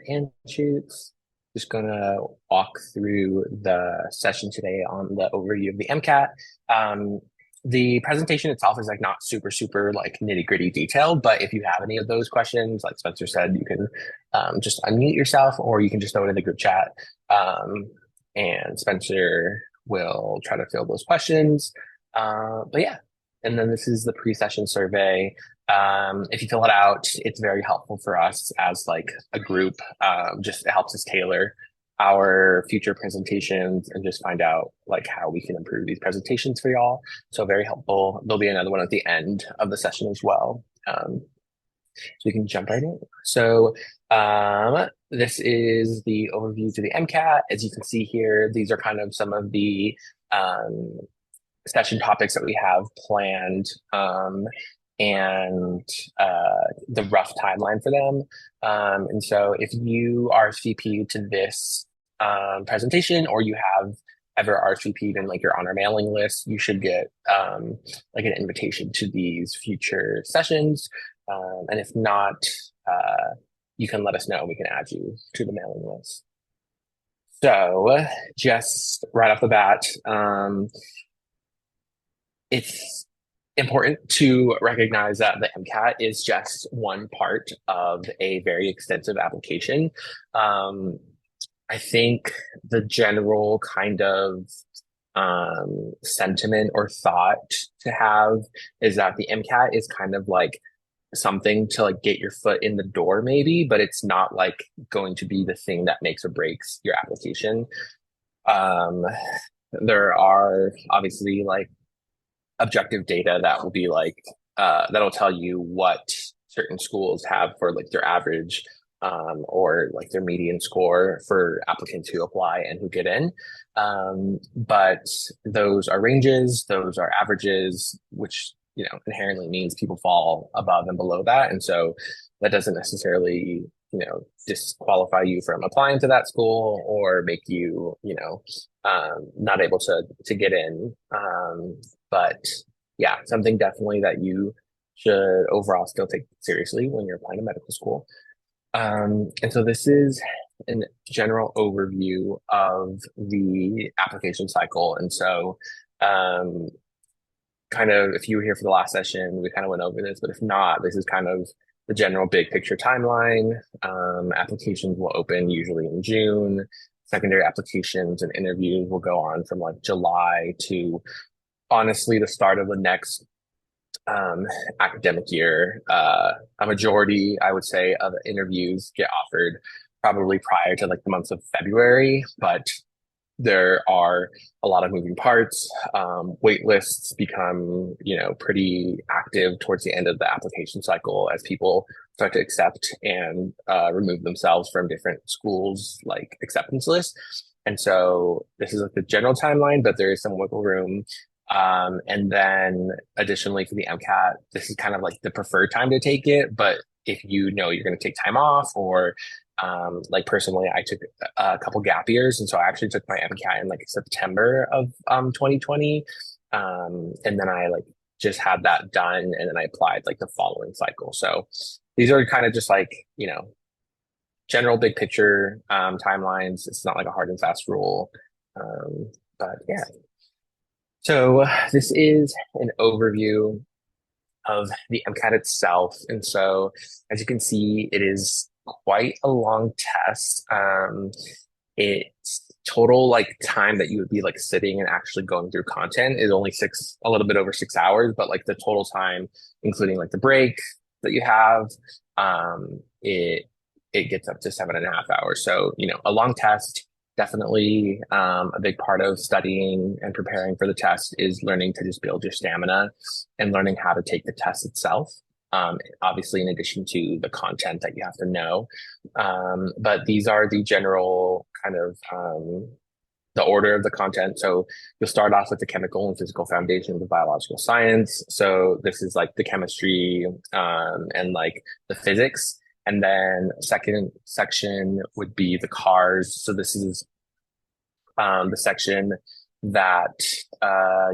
Anschutz. Just gonna walk through the session today on the overview of the MCAT. The presentation itself is like not super like nitty-gritty detailed, but if you have any of those questions, like Spencer said, you can just unmute yourself or you can just throw it in the group chat. And Spencer will try to fill those questions. But yeah, and then this is the pre-session survey. If you fill it out, it's very helpful for us as like a group. Just it helps us tailor our future presentations and just find out like how we can improve these presentations for y'all. So very helpful. There'll be another one at the end of the session as well. So we can jump right in. So this is the overview to the MCAT. As you can see here, these are kind of some of the session topics that we have planned. And the rough timeline for them. And so if you RSVP to this presentation or you have ever RSVP'd in like your honor mailing list, you should get like an invitation to these future sessions. And if not, you can let us know and we can add you to the mailing list. So just right off the bat, it's important to recognize that the MCAT is just one part of a very extensive application. I think the general kind of sentiment or thought to have is that the MCAT is kind of like something to like get your foot in the door maybe, but it's not like going to be the thing that makes or breaks your application. There are obviously like objective data that will be like that'll tell you what certain schools have for like their average or like their median score for applicants who apply and who get in. But those are ranges, those are averages, which inherently means people fall above and below that. And so that doesn't necessarily disqualify you from applying to that school or make you not able to get in. But yeah, something definitely that you should overall still take seriously when you're applying to medical school. And so this is a general overview of the application cycle. And so kind of, if you were here for the last session, we kind of went over this, but if not, this is kind of the general big picture timeline. Applications will open usually in June. Secondary applications and interviews will go on from like July to honestly the start of the next academic year. A majority, I would say, of interviews get offered probably prior to like the months of February, but there are a lot of moving parts. Wait lists become, pretty active towards the end of the application cycle as people start to accept and remove themselves from different schools' like acceptance lists. And so this is like the general timeline, but there is some wiggle room. And then additionally for the MCAT, this is kind of like the preferred time to take it. But if you're going to take time off or like personally, I took a couple gap years. And so I actually took my MCAT in like September of 2020. And then I like just had that done and then I applied like the following cycle. So these are kind of just like, general big picture timelines. It's not like a hard and fast rule. But yeah. So this is an overview of the MCAT itself. And so as you can see, it is quite a long test. It's total like time that you would be like sitting and actually going through content is only a little bit over 6 hours, but like the total time, including like the break that you have, it gets up to 7.5 hours. So, a long test. Definitely a big part of studying and preparing for the test is learning to just build your stamina and learning how to take the test itself. Obviously, in addition to the content that you have to know. But these are the general kind of the order of the content. So you'll start off with the chemical and physical foundations of biological science. So this is like the chemistry and like the physics. And then second section would be the cars. So this is the section that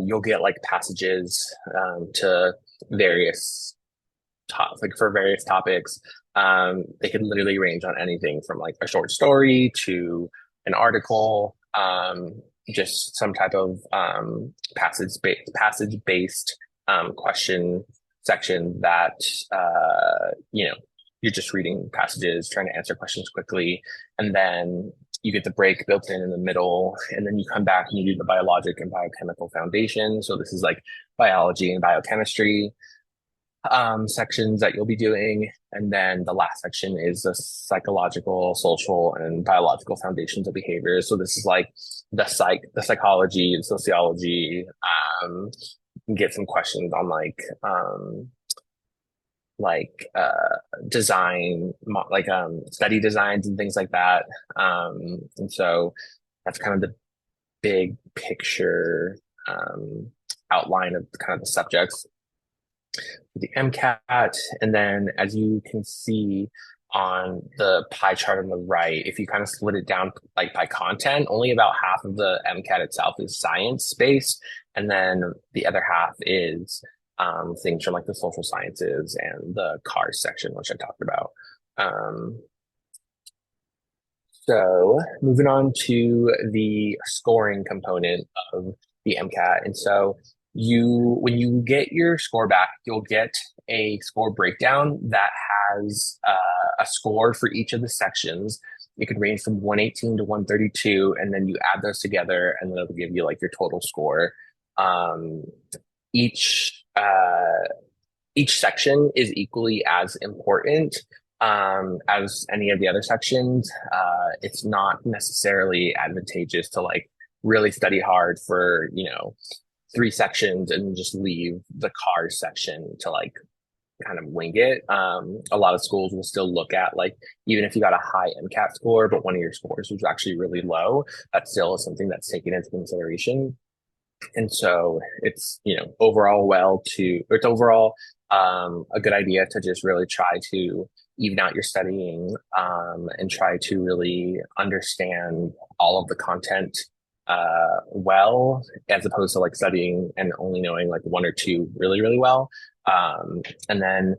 you'll get like passages to various for various topics. They could literally range on anything from like a short story to an article, just some type of passage based question section that you're just reading passages, trying to answer questions quickly, and then you get the break built in the middle, and then you come back and you do the biologic and biochemical foundation. So this is like biology and biochemistry sections that you'll be doing. And then the last section is the psychological, social, and biological foundations of behavior. So this is like the psychology and sociology. You can get some questions on like design, study designs and things like that. And so that's kind of the big picture outline of kind of the subjects, the MCAT. And then as you can see on the pie chart on the right, if you kind of split it down like by content, only about half of the MCAT itself is science based. And then the other half is things from like the social sciences and the cars section, which I talked about. So moving on to the scoring component of the MCAT. And so when you get your score back, you'll get a score breakdown that has a score for each of the sections. It could range from 118 to 132, and then you add those together, and then it'll give you like your total score. Um, each each section is equally as important as any of the other sections. It's not necessarily advantageous to like really study hard for, 3 sections and just leave the cars section to like kind of wing it. A lot of schools will still look at like, even if you got a high MCAT score, but one of your scores was actually really low, that still is something that's taken into consideration. And so it's overall a good idea to just really try to even out your studying and try to really understand all of the content well, as opposed to like studying and only knowing like one or two really, really well. And then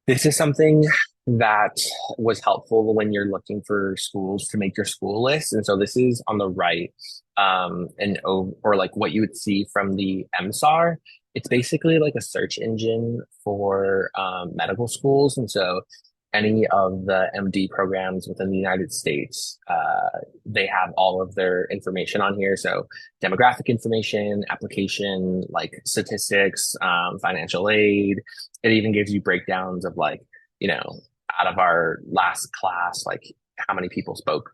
this is something that was helpful when you're looking for schools to make your school list. And so this is on the right, or like what you would see from the MSAR. It's basically like a search engine for medical schools. And so any of the MD programs within the United States, they have all of their information on here. So demographic information, application, like statistics, financial aid. It even gives you breakdowns of like, out of our last class, like how many people spoke,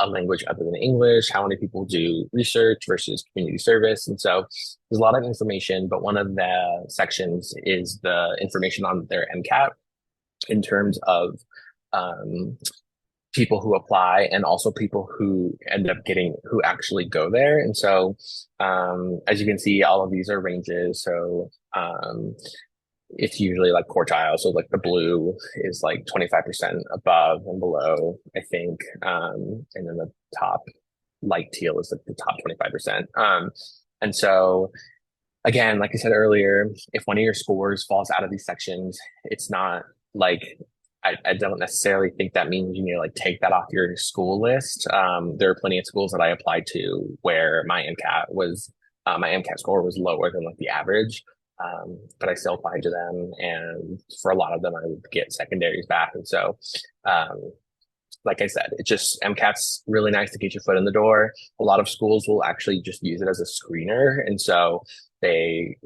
a language other than English, how many people do research versus community service. And so there's a lot of information, but one of the sections is the information on their MCAT in terms of people who apply and also people who who actually go there. And so as you can see, all of these are ranges. So it's usually like quartile. So like the blue is like 25% above and below, I think. And then the top light teal is like the top 25%. And so again, like I said earlier, if one of your scores falls out of these sections, it's not like I don't necessarily think that means you need to like take that off your school list. There are plenty of schools that I applied to where my MCAT score was lower than like the average. But I still applied to them, and for a lot of them, I would get secondaries back. And so, like I said, it just MCAT's really nice to get your foot in the door. A lot of schools will actually just use it as a screener, and so they,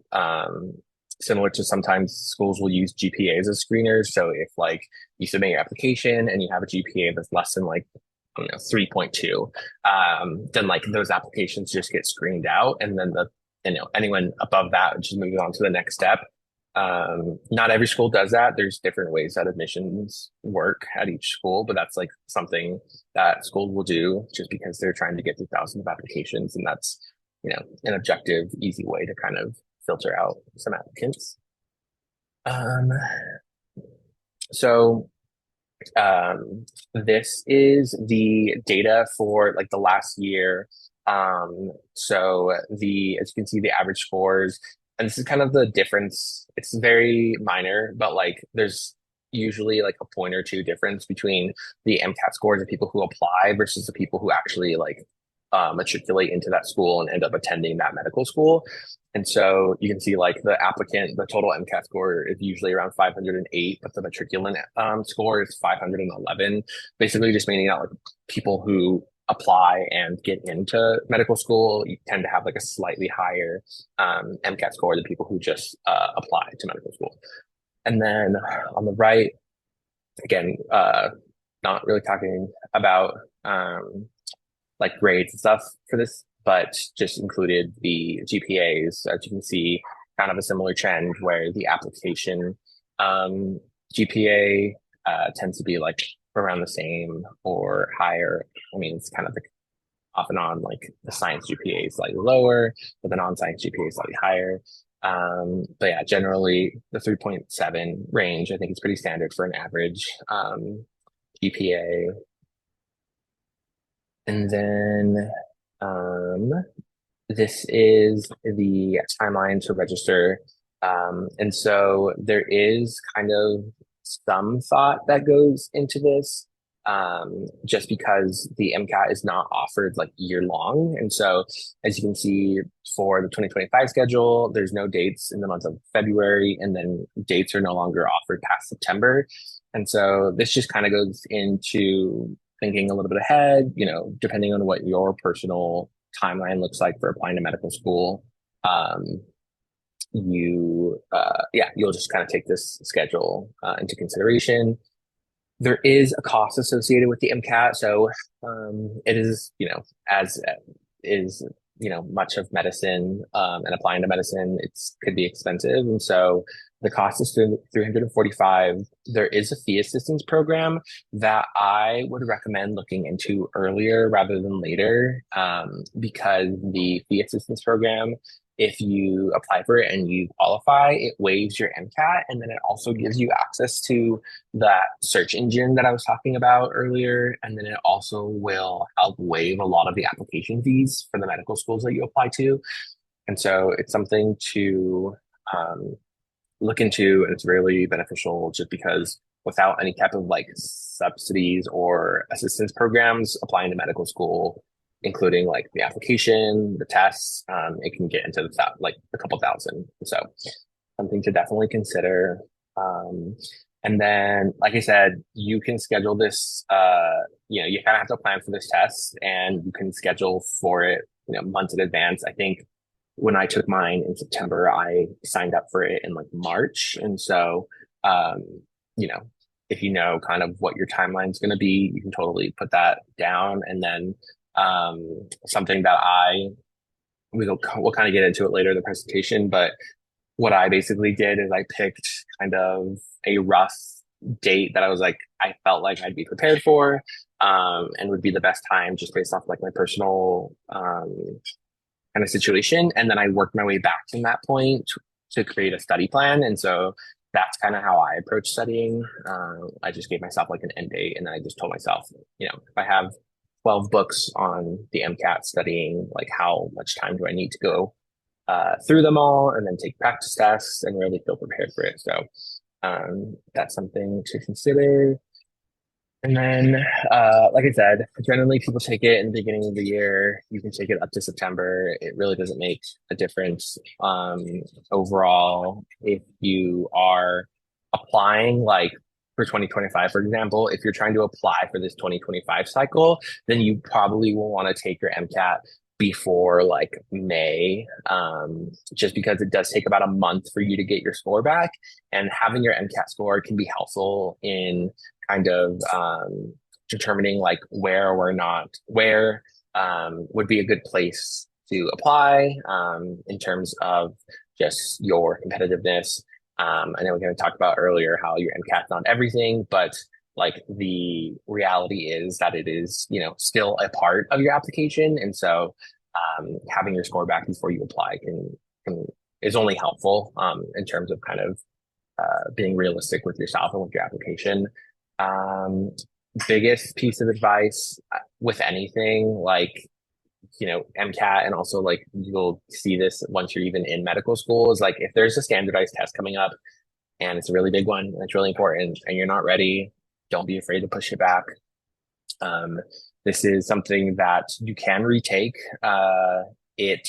similar to sometimes schools will use GPAs as screeners. So if like you submit your application and you have a GPA that's less than like, I don't know, 3.2, then like those applications just get screened out, and then anyone above that just moves on to the next step. Not every school does that. There's different ways that admissions work at each school, but that's like something that schools will do just because they're trying to get through thousands of applications. And that's, an objective, easy way to kind of filter out some applicants. So this is the data for like the last year. So as you can see, the average scores, and this is kind of the difference. It's very minor, but like there's, usually like a point or two difference between the MCAT scores of people who apply versus the people who actually like matriculate into that school and end up attending that medical school. And so you can see like the total MCAT score is usually around 508, but the matriculant score is 511, basically just meaning that like people who apply and get into medical school, you tend to have like a slightly higher MCAT score than people who just apply to medical school. And then on the right, again, not really talking about like grades and stuff for this, but just included the GPAs. As you can see, kind of a similar trend where the application GPA tends to be like around the same or higher. I mean, it's kind of like off and on, like the science GPA is slightly lower, but the non-science GPA is slightly higher. But yeah, generally the 3.7 range, I think is pretty standard for an average GPA. And then this is the timeline to register. And so there is kind of some thought that goes into this, just because the MCAT is not offered like year long. And so as you can see for the 2025 schedule, there's no dates in the month of February, and then dates are no longer offered past September. And so this just kind of goes into thinking a little bit ahead, depending on what your personal timeline looks like for applying to medical school. You'll just kind of take this schedule into consideration. There is a cost associated with the MCAT, so it is, as is, much of medicine and applying to medicine, it could be expensive, and so the cost is $345. There is a fee assistance program that I would recommend looking into earlier rather than later, because the fee assistance program, if you apply for it and you qualify, it waives your MCAT, and then it also gives you access to that search engine that I was talking about earlier. And then it also will help waive a lot of the application fees for the medical schools that you apply to. And so it's something to look into, and it's really beneficial just because without any type of like subsidies or assistance programs, applying to medical school, including like the application, the tests, it can get into like a couple thousand. So something to definitely consider. And then, like I said, you can schedule this, you kind of have to plan for this test, and you can schedule for it, months in advance. I think when I took mine in September, I signed up for it in like March. And so, if you know kind of what your timeline is going to be, you can totally put that down. And then something that we'll kind of get into it later in the presentation, but what I basically did is I picked kind of a rough date that I felt like I'd be prepared for, and would be the best time just based off like my personal kind of situation. And then I worked my way back from that point to create a study plan. And so that's kind of how I approach studying. I just gave myself like an end date, and I just told myself, if I have 12 books on the MCAT studying, like how much time do I need to go through them all and then take practice tests and really feel prepared for it. So that's something to consider. And then, like I said, generally people take it in the beginning of the year. You can take it up to September. It really doesn't make a difference overall. If you are applying like for 2025, for example, if you're trying to apply for this 2025 cycle, then you probably will want to take your MCAT before like May, just because it does take about a month for you to get your score back. And having your MCAT score can be helpful in kind of determining like where would be a good place to apply in terms of just your competitiveness. I know we're going to talk about earlier how your MCAT's not everything, but like the reality is that it is, still a part of your application. And so having your score back before you apply is only helpful in terms of kind of being realistic with yourself and with your application. Biggest piece of advice with anything like, MCAT, and also like you'll see this once you're even in medical school, is like if there's a standardized test coming up and it's a really big one, and it's really important, and you're not ready, don't be afraid to push it back. Um, this is something that you can retake. It,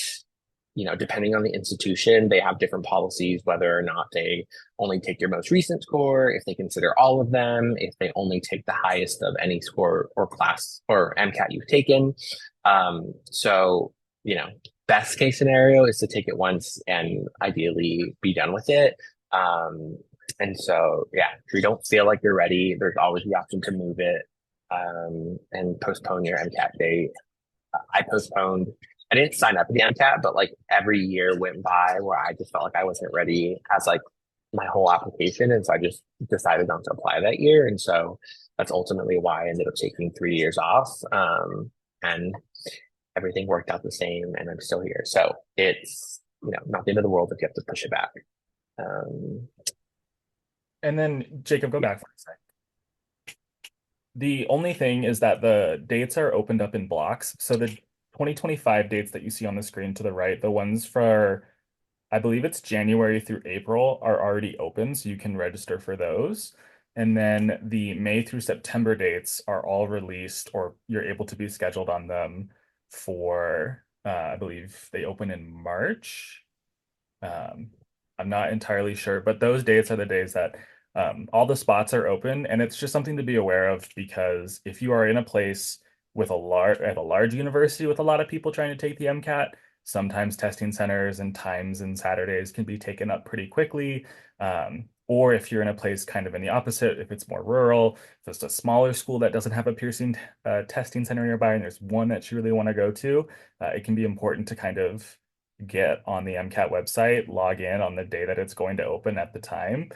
depending on the institution, they have different policies, whether or not they only take your most recent score, if they consider all of them, if they only take the highest of any score or class or MCAT you've taken. So, best case scenario is to take it once and ideally be done with it. And so, yeah, if you don't feel like you're ready, there's always the option to move it and postpone your MCAT date. I postponed. I didn't sign up for the MCAT, but like every year went by where I just felt like I wasn't ready as like my whole application, and so I just decided not to apply that year. And so that's ultimately why I ended up taking 3 years off. And everything worked out the same, and I'm still here. So it's not the end of the world if you have to push it back. And then Jacob, go Yeah. back for a sec. The only thing is that the dates are opened up in blocks. So the 2025 dates that you see on the screen to the right, the ones for, I believe it's January through April, are already open, so you can register for those. And then the May through September dates are all released, or you're able to be scheduled on them for, I believe they open in March. Um, I'm not entirely sure, but those dates are the days that all the spots are open, and it's just something to be aware of because if you are in a place with a large university with a lot of people trying to take the MCAT, sometimes testing centers and times and Saturdays can be taken up pretty quickly. Or if you're in a place kind of in the opposite, if it's more rural, if it's a smaller school that doesn't have a Pearson testing center nearby, and there's one that you really want to go to, it can be important to kind of get on the MCAT website, log in on the day that it's going to open at the time,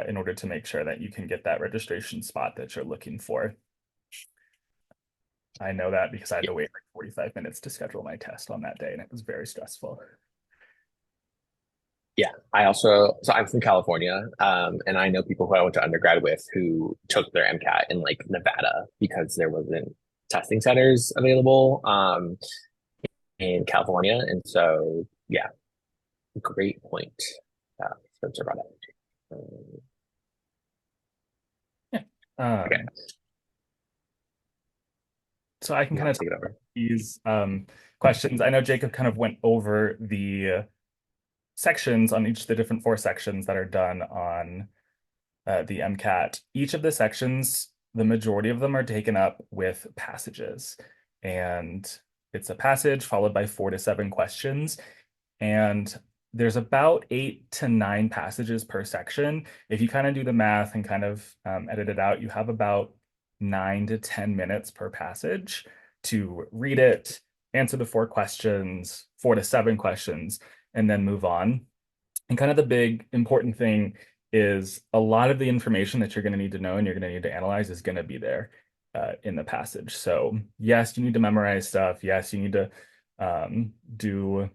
in order to make sure that you can get that registration spot that you're looking for. I know that because I had to wait like 45 minutes to schedule my test on that day, and it was very stressful. Yeah, so I'm from California, and I know people who I went to undergrad with who took their MCAT in like Nevada because there wasn't testing centers available, in California. And so, yeah, great point, Spencer brought up. Yeah. Okay, So I can you kind want of to talk take it about over? these questions. I know Jacob kind of went over the sections on each of the different four sections that are done on the MCAT. Each of the sections, the majority of them are taken up with passages. And it's a passage followed by 4 to 7 questions. And there's about 8 to 9 passages per section. If you kind of do the math and kind of edit it out, you have about 9 to 10 minutes per passage to read it, answer the 4 questions, 4 to 7 questions, and then move on. And kind of the big important thing is a lot of the information that you're going to need to know and you're going to need to analyze is going to be there in the passage. So yes, you need to memorize stuff. Yes, you need to do,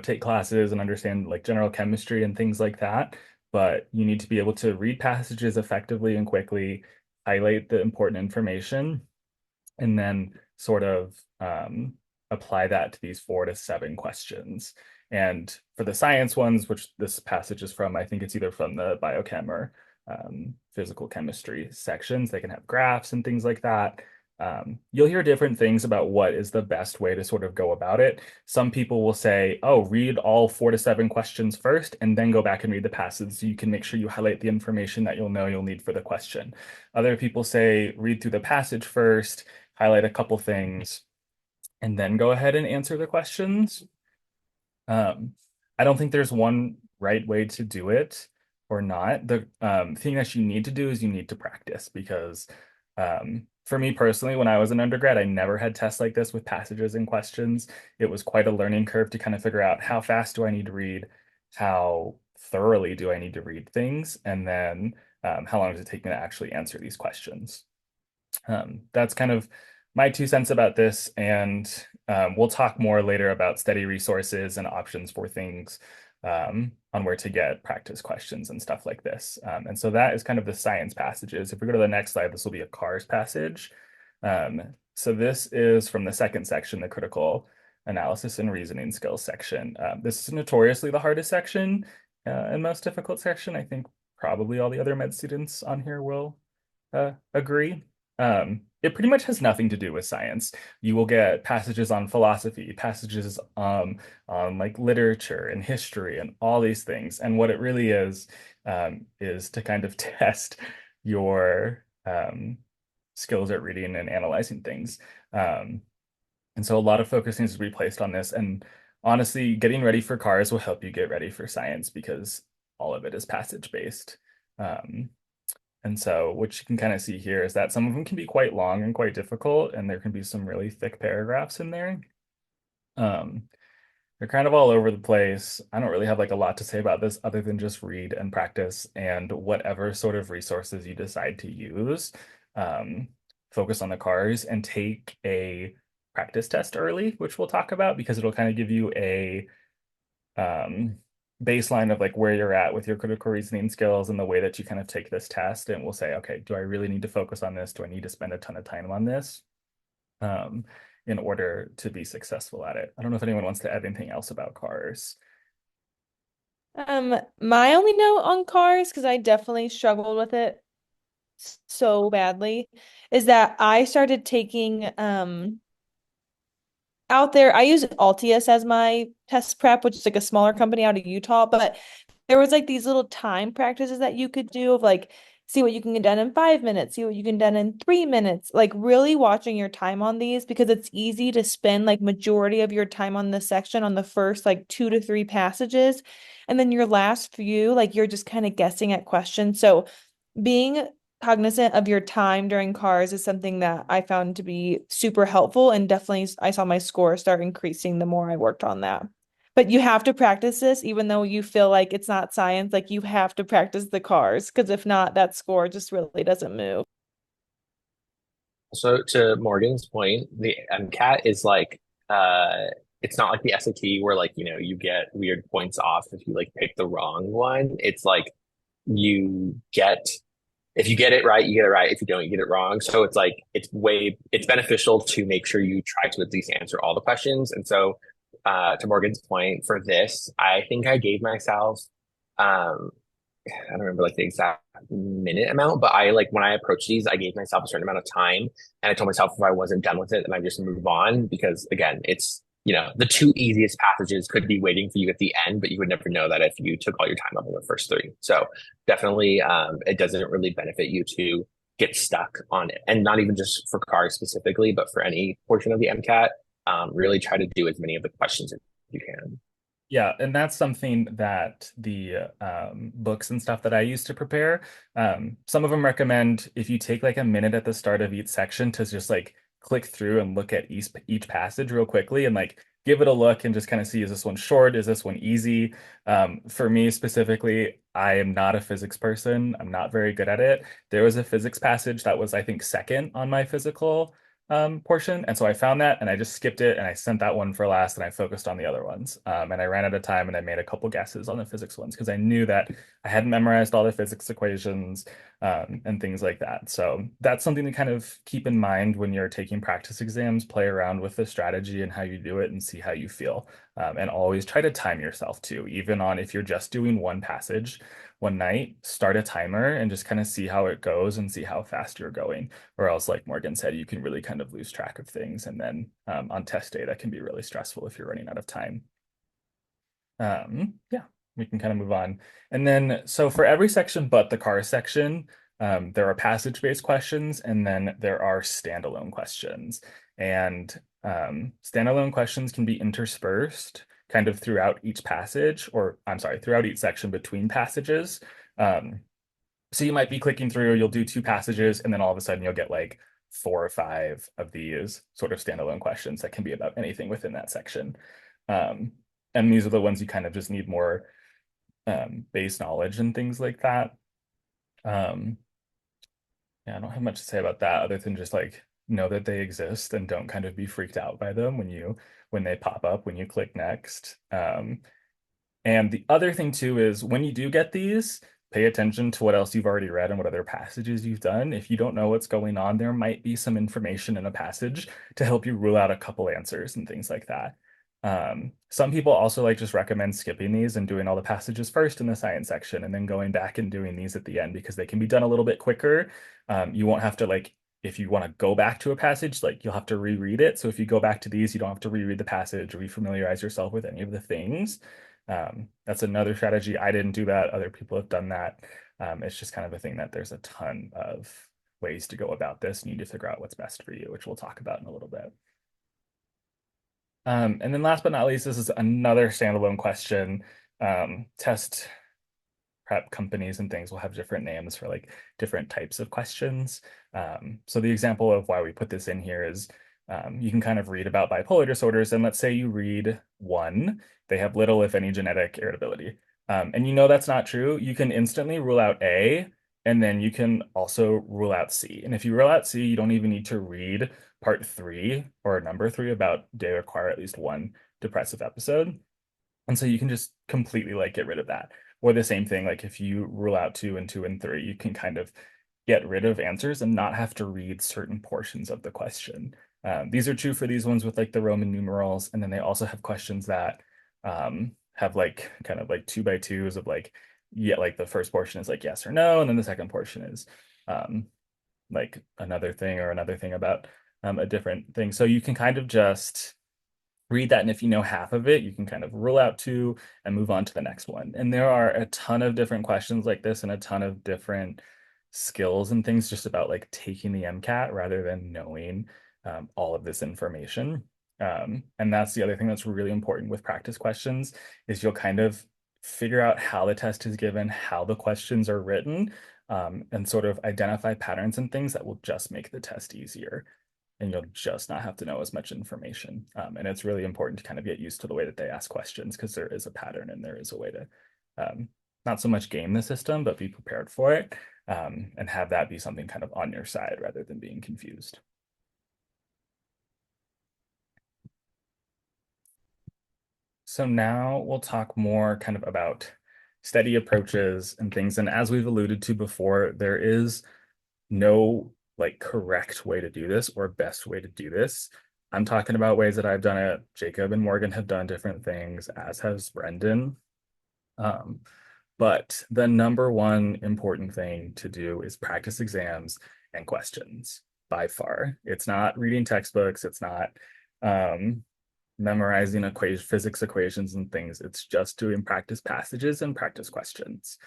take classes and understand like general chemistry and things like that. But you need to be able to read passages effectively and quickly, highlight the important information, and then sort of apply that to these 4 to 7 questions. And for the science ones, which this passage is from, I think it's either from the biochem or physical chemistry sections, they can have graphs and things like that. You'll hear different things about what is the best way to sort of go about it. Some people will say, oh, read all 4 to 7 questions first and then go back and read the passage so you can make sure you highlight the information that you'll know you'll need for the question. Other people say, read through the passage first, highlight a couple things, and then go ahead and answer the questions. Um, I don't think there's one right way to do it or not. The thing that you need to do is you need to practice because for me personally, when I was an undergrad, I never had tests like this with passages and questions. It was quite a learning curve to kind of figure out how fast do I need to read, how thoroughly do I need to read things, and then how long does it take me to actually answer these questions. That's kind of my 2 cents about this, and we'll talk more later about study resources and options for things on where to get practice questions and stuff like this. And so that is kind of the science passages. If we go to the next slide, this will be a CARS passage. So this is from the second section, the critical analysis and reasoning skills section. This is notoriously the hardest section and most difficult section. I think probably all the other med students on here will agree. It pretty much has nothing to do with science. You will get passages on philosophy, passages on like literature and history and all these things. And what it really is to kind of test your skills at reading and analyzing things. And so a lot of focus needs to be placed on this. And honestly, getting ready for cars will help you get ready for science because all of it is passage based. Um, and so what you can kind of see here is that some of them can be quite long and quite difficult, and there can be some really thick paragraphs in there. Um, they're kind of all over the place. I don't really have like a lot to say about this other than just read and practice and whatever sort of resources you decide to use. Um, focus on the cars and take a practice test early, which we'll talk about because it'll kind of give you a um, baseline of like where you're at with your critical reasoning skills and the way that you kind of take this test. And we'll say, okay, do I really need to focus on this? Do I need to spend a ton of time on this in order to be successful at it? I don't know if anyone wants to add anything else about cars. My only note on cars, because I definitely struggled with it so badly, is that I started taking out there. I use Altius as my test prep, which is like a smaller company out of Utah, but there was like these little time practices that you could do of like see what you can get done in 5 minutes, see what you can done in 3 minutes, like really watching your time on these because it's easy to spend like majority of your time on this section on the first like 2 to 3 passages. And then your last few, like you're just kind of guessing at questions. So being cognizant of your time during cars is something that I found to be super helpful and definitely I saw my score start increasing the more I worked on that. But you have to practice this even though you feel like it's not science, like you have to practice the cars because if not, that score just really doesn't move. So to Morgan's point, the MCAT is like it's not like the SAT where like, you get weird points off if you like pick the wrong one. It's like you get if you get it right, you get it right. If you don't, you get it wrong. So it's like it's beneficial to make sure you try to at least answer all the questions. And so to Morgan's point for this, I think I gave myself um I don't remember like the exact minute amount, but I like when I approached these, I gave myself a certain amount of time and I told myself if I wasn't done with it, then I just move on because again, it's the two easiest passages could be waiting for you at the end, but you would never know that if you took all your time up on the first three. So definitely it doesn't really benefit you to get stuck on it. And not even just for cars specifically, but for any portion of the MCAT. Really try to do as many of the questions as you can. Yeah, and that's something that the books and stuff that I use to prepare, some of them recommend if you take like a minute at the start of each section to just like click through and look at each passage real quickly and like give it a look and just kind of see, is this one short? Is this one easy? For me specifically, I am not a physics person. I'm not very good at it. There was a physics passage that was, I think, second on my physical portion. And so I found that and I just skipped it and I sent that one for last and I focused on the other ones. And I ran out of time and I made a couple guesses on the physics ones because I knew that I hadn't memorized all the physics equations and things like that. So that's something to kind of keep in mind when you're taking practice exams, play around with the strategy and how you do it and see how you feel. And always try to time yourself too, even on if you're just doing one passage one night, start a timer and just kind of see how it goes and see how fast you're going. Or else, like Morgan said, you can really kind of lose track of things. And then on test day, that can be really stressful if you're running out of time. Yeah, we can kind of move on. And then, so for every section but the car section, there are passage-based questions, and then there are standalone questions. And standalone questions can be interspersed kind of throughout each passage, or I'm sorry, throughout each section between passages. So you might be clicking through, you'll do two passages, and then all of a sudden you'll get like 4 or 5 of these sort of standalone questions that can be about anything within that section. And these are the ones you kind of just need more base knowledge and things like that. Yeah, I don't have much to say about that other than just like know that they exist and don't kind of be freaked out by them when they pop up when you click next. And the other thing too is when you do get these, pay attention to what else you've already read and what other passages you've done. If you don't know what's going on, there might be some information in a passage to help you rule out a couple answers and things like that. Some people also like just recommend skipping these and doing all the passages first in the science section and then going back and doing these at the end because they can be done a little bit quicker. You won't have to like, if you want to go back to a passage, like you'll have to reread it. So if you go back to these, you don't have to reread the passage or refamiliarize yourself with any of the things. That's another strategy. I didn't do that. Other people have done that. It's just kind of a thing that there's a ton of ways to go about this, and you need to figure out what's best for you, which we'll talk about in a little bit. And then last but not least, this is another standalone question. Test prep companies and things will have different names for like different types of questions. So the example of why we put this in here is you can kind of read about bipolar disorders, and let's say you read one, they have little, if any, genetic irritability. And you know that's not true. You can instantly rule out A, and then you can also rule out C. And if you rule out C, you don't even need to read part 3 or number 3 about they require at least one depressive episode. And so you can just completely like get rid of that. Or the same thing, like if you rule out 2 and 2 and 3, you can kind of get rid of answers and not have to read certain portions of the question. These are true for these ones with like the Roman numerals. And then they also have questions that have like kind of like 2 by 2s of like, yeah, like the first portion is like yes or no. And then the second portion is like another thing or another thing about a different thing. So you can kind of just read that, and if you know half of it, you can kind of rule out 2 and move on to the next one. And there are a ton of different questions like this and a ton of different skills and things just about like taking the MCAT rather than knowing all of this information. And that's the other thing that's really important with practice questions is you'll kind of figure out how the test is given, how the questions are written, and sort of identify patterns and things that will just make the test easier. And you'll just not have to know as much information. And it's really important to kind of get used to the way that they ask questions because there is a pattern and there is a way to not so much game the system, but be prepared for it and have that be something kind of on your side rather than being confused. So now we'll talk more kind of about study approaches and things. And as we've alluded to before, there is no like correct way to do this or best way to do this. I'm talking about ways that I've done it. Jacob and Morgan have done different things, as has Brendan. But the number one important thing to do is practice exams and questions by far. It's not reading textbooks. It's not memorizing physics equations and things. It's just doing practice passages and practice questions.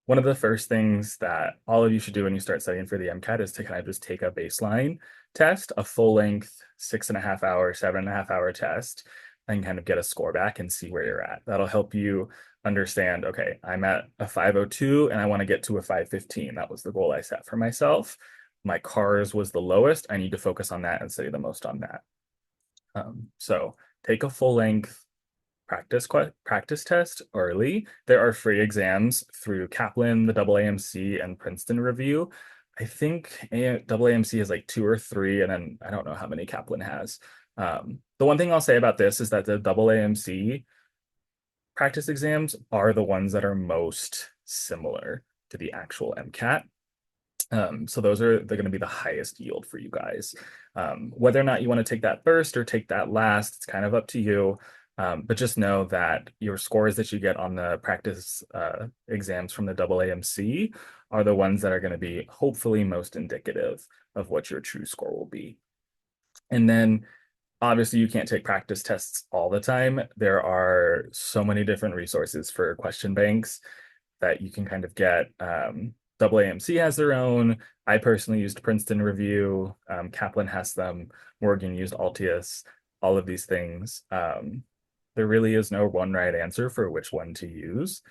One of the first things that all of you should do when you start studying for the MCAT is to kind of just take a baseline test, a full length 6.5 hour, 7.5 hour test, and kind of get a score back and see where you're at. That'll help you understand, okay, I'm at a 502 and I want to get to a 515. That was the goal I set for myself. My CARS was the lowest. I need to focus on that and study the most on that. So take a full length practice test early. There are free exams through Kaplan, the AAMC, and Princeton Review. I think AAMC has like 2 or 3, and then I don't know how many Kaplan has. The one thing I'll say about this is that the AAMC practice exams are the ones that are most similar to the actual MCAT. So they're going to be the highest yield for you guys. Whether or not you want to take that first or take that last, it's kind of up to you. But just know that your scores that you get on the practice exams from the AAMC are the ones that are going to be hopefully most indicative of what your true score will be. And then obviously you can't take practice tests all the time. There are so many different resources for question banks that you can kind of get. AAMC has their own. I personally used Princeton Review. Kaplan has them. Morgan used Altius. All of these things. There really is no one right answer for which one to use.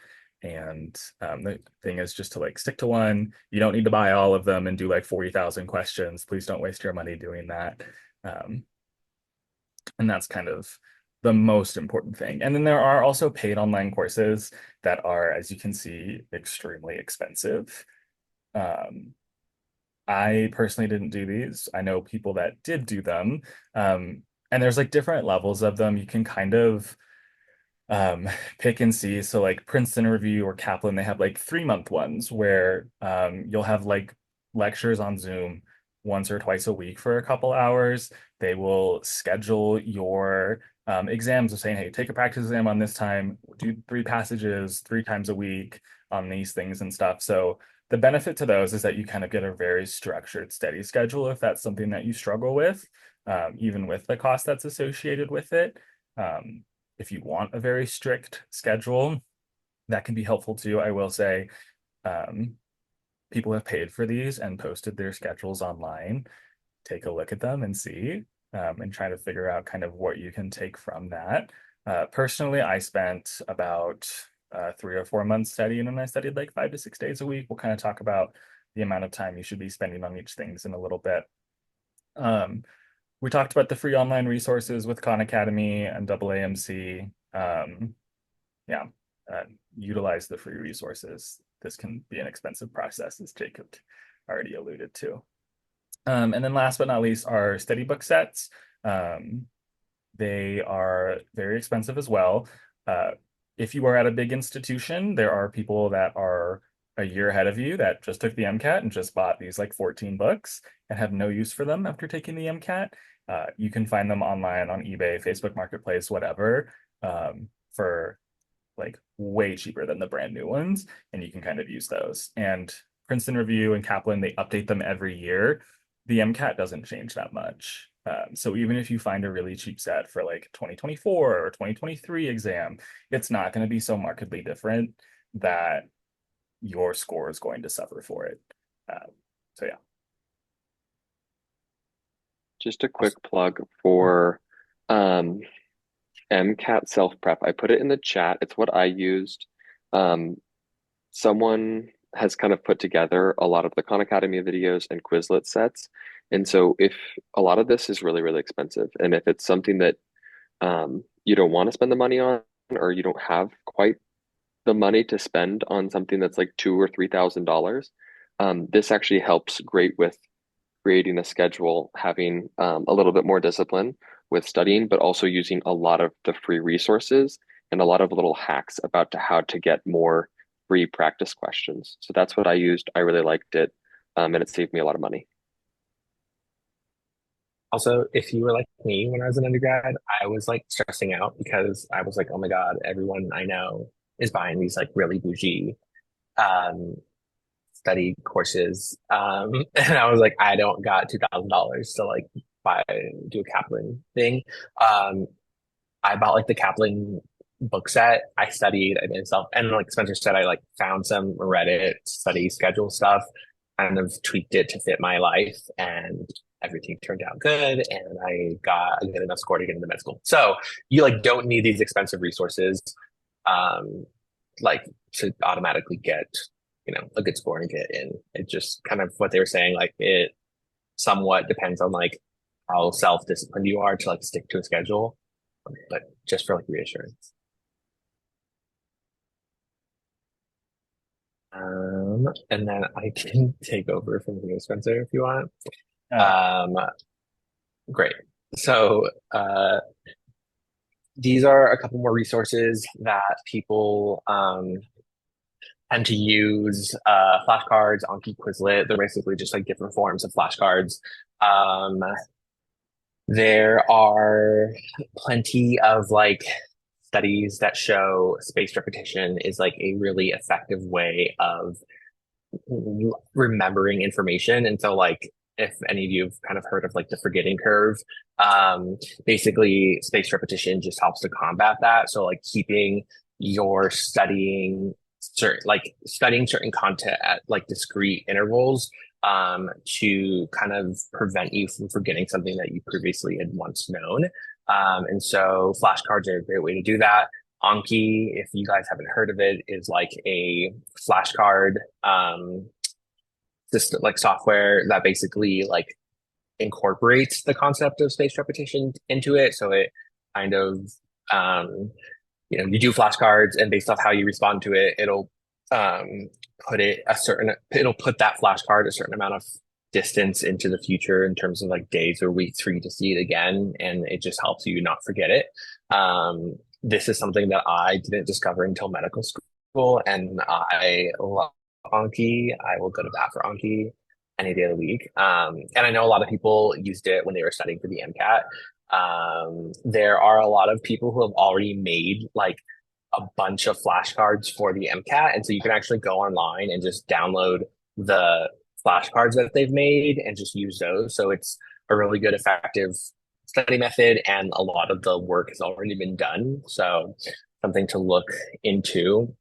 And the thing is just to like stick to one. You don't need to buy all of them and do like 40,000 questions. Please don't waste your money doing that. And that's kind of the most important thing. And then there are also paid online courses that are, as you can see, extremely expensive. I personally didn't do these. I know people that did do them. And there's like different levels of them. You can kind of pick and see. So like Princeton Review or Kaplan, they have like 3-month ones where you'll have like lectures on Zoom once or twice a week for a couple hours. They will schedule your exams of saying, hey, take a practice exam on this time, do 3 passages 3 times a week on these things and stuff. So the benefit to those is that you kind of get a very structured, steady schedule if that's something that you struggle with, even with the cost that's associated with it. If you want a very strict schedule, that can be helpful too. I will say, people have paid for these and posted their schedules online. Take a look at them and see, and try to figure out kind of what you can take from that. Personally, I spent about 3 or 4 months studying, and I studied like 5 to 6 days a week. We'll kind of talk about the amount of time you should be spending on each things in a little bit. We talked about the free online resources with Khan Academy and AAMC. Yeah, utilize the free resources. This can be an expensive process, as Jacob already alluded to. And then last but not least are study book sets. They are very expensive as well. If you are at a big institution, there are people that are a year ahead of you that just took the MCAT and just bought these like 14 books and have no use for them after taking the MCAT. You can find them online on eBay, Facebook Marketplace, whatever, for like way cheaper than the brand new ones, and you can kind of use those. And Princeton Review and Kaplan, they update them every year. The MCAT doesn't change that much. So even if you find a really cheap set for like 2024 or 2023 exam, it's not going to be so markedly different that your score is going to suffer for it. So yeah. Just a quick plug for MCAT self-prep. I put it in the chat. It's what I used. Someone has kind of put together a lot of the Khan Academy videos and Quizlet sets. And so if a lot of this is really, really expensive, and if it's something that you don't want to spend the money on, or you don't have quite the money to spend on something that's like $2,000 or $3,000, this actually helps great with creating a schedule, having a little bit more discipline with studying, but also using a lot of the free resources and a lot of little hacks about how to get more free practice questions. So that's what I used. I really liked it, and it saved me a lot of money. Also, if you were like me when I was an undergrad, I was like stressing out because I was like, oh my God, everyone I know is buying these like really bougie study courses. And I was like, I don't got $2,000 to like do a Kaplan thing. I bought like the Kaplan book set. I studied, I did stuff, and like Spencer said, I like found some Reddit study schedule stuff, kind of tweaked it to fit my life, and everything turned out good, and I got a good enough score to get into med school. So you like don't need these expensive resources, like to automatically get, a good score and get in. It just kind of what they were saying, like it somewhat depends on like how self-disciplined you are to like stick to a schedule, but just for like reassurance. And then I can take over from here, Spencer, if you want. Great. So these are a couple more resources that people tend to use. Flashcards, Anki, Quizlet. They're basically just like different forms of flashcards. There are plenty of like studies that show spaced repetition is like a really effective way of remembering information. And so like, if any of you have kind of heard of like the forgetting curve, basically spaced repetition just helps to combat that. So like keeping your studying certain content at like discrete intervals, to kind of prevent you from forgetting something that you previously had once known. And so flashcards are a great way to do that. Anki, if you guys haven't heard of it, is like a flashcard system, like software that basically like incorporates the concept of spaced repetition into it. So it kind of, you do flashcards, and based off how you respond to it, it'll put that flashcard a certain amount of distance into the future in terms of like days or weeks for you to see it again, and it just helps you not forget it. This is something that I didn't discover until medical school, and I love Anki. I will go to bat for Anki. any day of the week. And I know a lot of people used it when they were studying for the MCAT. There are a lot of people who have already made like a bunch of flashcards for the MCAT. And so you can actually go online and just download the flashcards that they've made and just use those. So it's a really good, effective study method, and a lot of the work has already been done. So something to look into.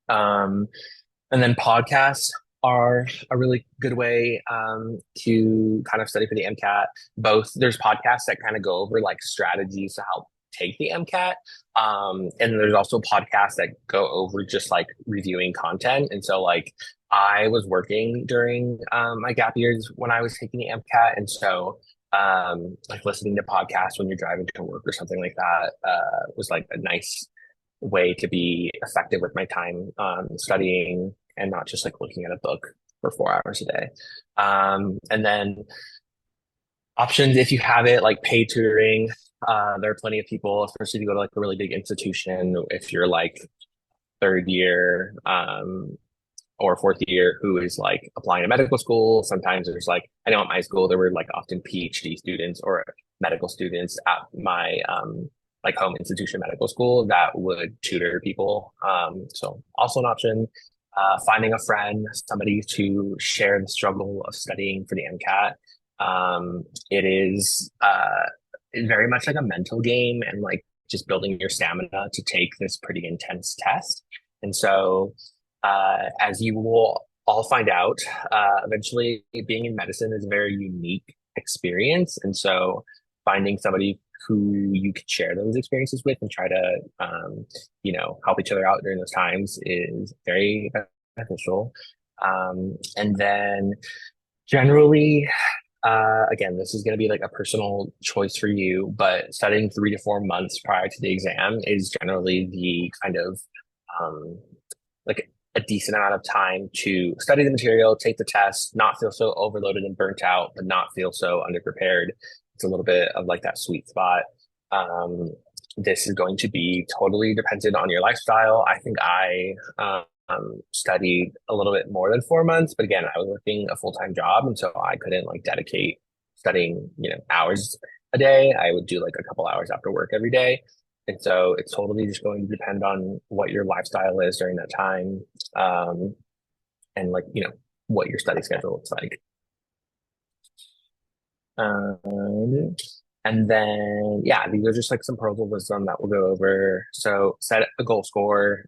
And then podcasts are a really good way to kind of study for the MCAT. Both there's podcasts that kind of go over like strategies to help take the MCAT. And there's also podcasts that go over just like reviewing content. And so like I was working during my gap years when I was taking the MCAT. And so like listening to podcasts when you're driving to work or something like that was like a nice way to be effective with my time studying and not just like looking at a book for 4 hours a day. And then options, if you have it, like paid tutoring. There are plenty of people, especially if you go to like a really big institution, if you're like third year or fourth year who is like applying to medical school. Sometimes there's like, I know at my school, there were like often PhD students or medical students at my like home institution medical school that would tutor people. So also an option. Finding a friend, somebody to share the struggle of studying for the MCAT. It is very much like a mental game and like just building your stamina to take this pretty intense test. And so as you will all find out, eventually being in medicine is a very unique experience. And so finding somebody who you could share those experiences with and try to, help each other out during those times is very beneficial. And then generally, again, this is going to be like a personal choice for you, but studying 3 to 4 months prior to the exam is generally the kind of like a decent amount of time to study the material, take the test, not feel so overloaded and burnt out, but not feel so underprepared. It's a little bit of like that sweet spot. This is going to be totally dependent on your lifestyle. I think I studied a little bit more than 4 months, but again, I was working a full-time job, and so I couldn't like dedicate studying, hours a day. I would do like a couple hours after work every day. And so it's totally just going to depend on what your lifestyle is during that time. And like, what your study schedule looks like. And then, yeah, these are just like some pearls of wisdom that we'll go over. So set a goal score.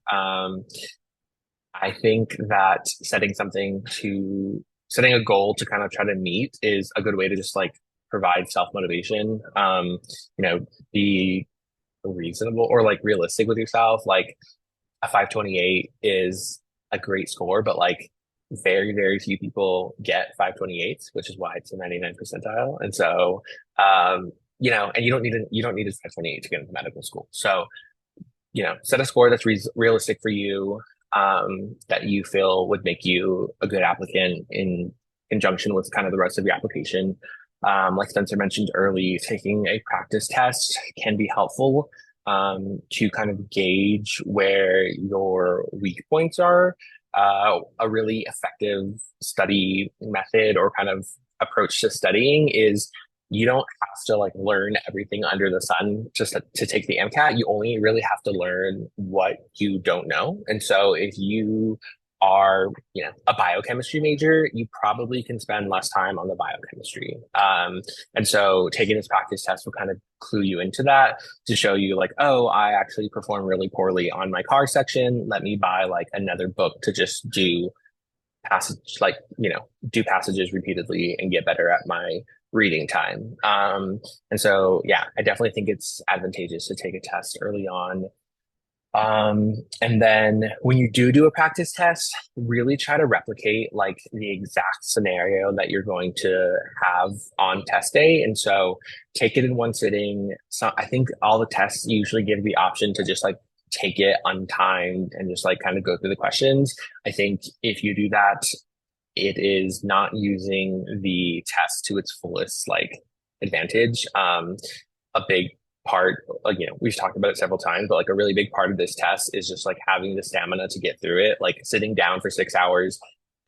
I think that setting a goal to kind of try to meet is a good way to just like provide self-motivation. Be reasonable or like realistic with yourself. Like a 528 is a great score, but like very, very few people get 528s, which is why it's a 99th percentile. And so, and you don't need a 528 to get into medical school. So, set a score that's realistic for you, that you feel would make you a good applicant in conjunction with kind of the rest of your application. Like Spencer mentioned early, taking a practice test can be helpful to kind of gauge where your weak points are. A really effective study method or kind of approach to studying is you don't have to like learn everything under the sun just to take the MCAT. You only really have to learn what you don't know. And so if you are, a biochemistry major, you probably can spend less time on the biochemistry. And so taking this practice test will kind of clue you into that to show you like, oh, I actually perform really poorly on my car section. Let me buy like another book to just do passages repeatedly and get better at my reading time. And so, yeah, I definitely think it's advantageous to take a test early on. And then when you do a practice test, really try to replicate like the exact scenario that you're going to have on test day. And so take it in one sitting. So I think all the tests usually give the option to just like take it untimed and just like kind of go through the questions. I think if you do that, it is not using the test to its fullest like advantage. A big part, like, we've talked about it several times, but like a really big part of this test is just like having the stamina to get through it, like sitting down for 6 hours,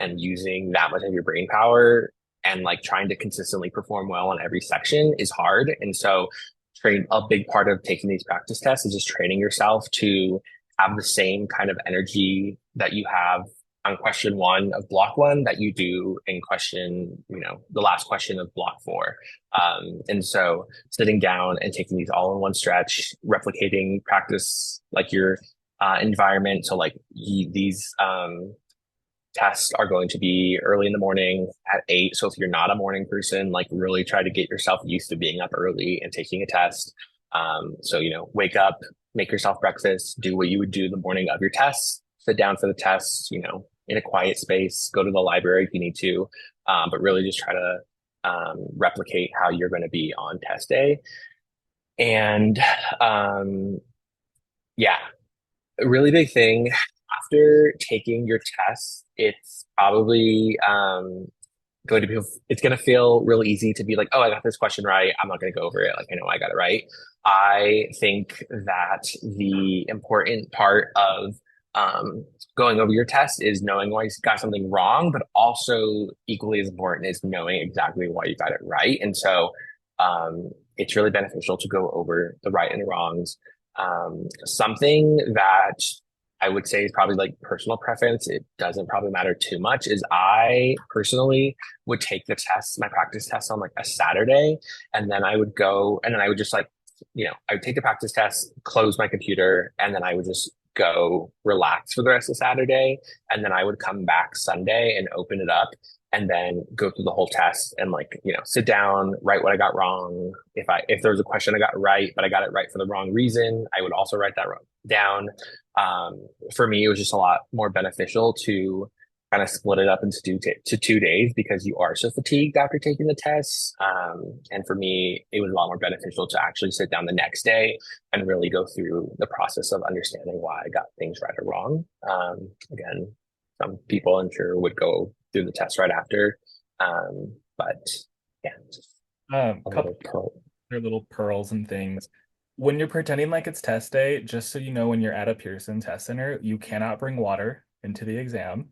and using that much of your brain power and like trying to consistently perform well on every section is hard. And so a big part of taking these practice tests is just training yourself to have the same kind of energy that you have on question 1 of block 1 that you do in the last question of block 4. And so sitting down and taking these all in one stretch, replicating practice like your environment. So like these tests are going to be early in the morning at 8. So if you're not a morning person, like really try to get yourself used to being up early and taking a test. So, wake up, make yourself breakfast, do what you would do the morning of your tests, sit down for the tests, in a quiet space, go to the library if you need to, but really just try to replicate how you're going to be on test day. And yeah, a really big thing after taking your test, it's probably it's going to feel real easy to be like, oh, I got this question right. I'm not going to go over it. Like, I know I got it right. I think that the important part of going over your test is knowing why you got something wrong, but also equally as important is knowing exactly why you got it right. And so it's really beneficial to go over the right and the wrongs. Something that I would say is probably like personal preference. It doesn't probably matter too much. Is I personally would take the test, my practice test on like a Saturday, and then I would go and then I would just like, I would take the practice test, close my computer, and then I would just go relax for the rest of Saturday. And then I would come back Sunday and open it up and then go through the whole test and like, sit down, write what I got wrong. If there was a question I got right, but I got it right for the wrong reason, I would also write that down. For me, it was just a lot more beneficial to kind of split it up into 2 days because you are so fatigued after taking the tests. And for me, it was a lot more beneficial to actually sit down the next day and really go through the process of understanding why I got things right or wrong. Again, some people I'm sure would go through the test right after. But yeah, just couple their little pearls and things. When you're pretending like it's test day, just so you know, when you're at a Pearson test center, you cannot bring water into the exam.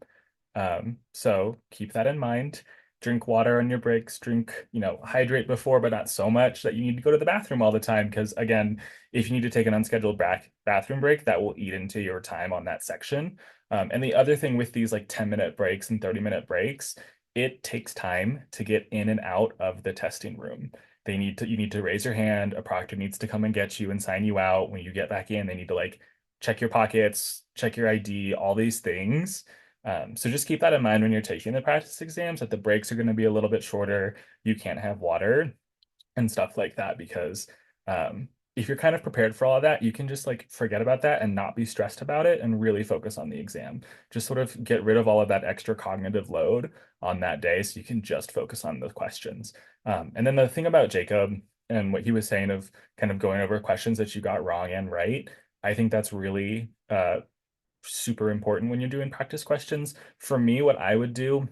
So keep that in mind. Drink water on your breaks, hydrate before, but not so much that you need to go to the bathroom all the time. Because again, if you need to take an unscheduled bathroom break, that will eat into your time on that section. And the other thing with these like 10-minute breaks and 30-minute breaks, it takes time to get in and out of the testing room. You need to raise your hand. A proctor needs to come and get you and sign you out. When you get back in, they need to like check your pockets, check your ID, all these things. So just keep that in mind when you're taking the practice exams, that the breaks are going to be a little bit shorter. You can't have water and stuff like that because if you're kind of prepared for all of that, you can just like forget about that and not be stressed about it and really focus on the exam. Just sort of get rid of all of that extra cognitive load on that day so you can just focus on the questions. And then the thing about Jacob and what he was saying of kind of going over questions that you got wrong and right, I think that's really super important when you're doing practice questions. For me, what I would do,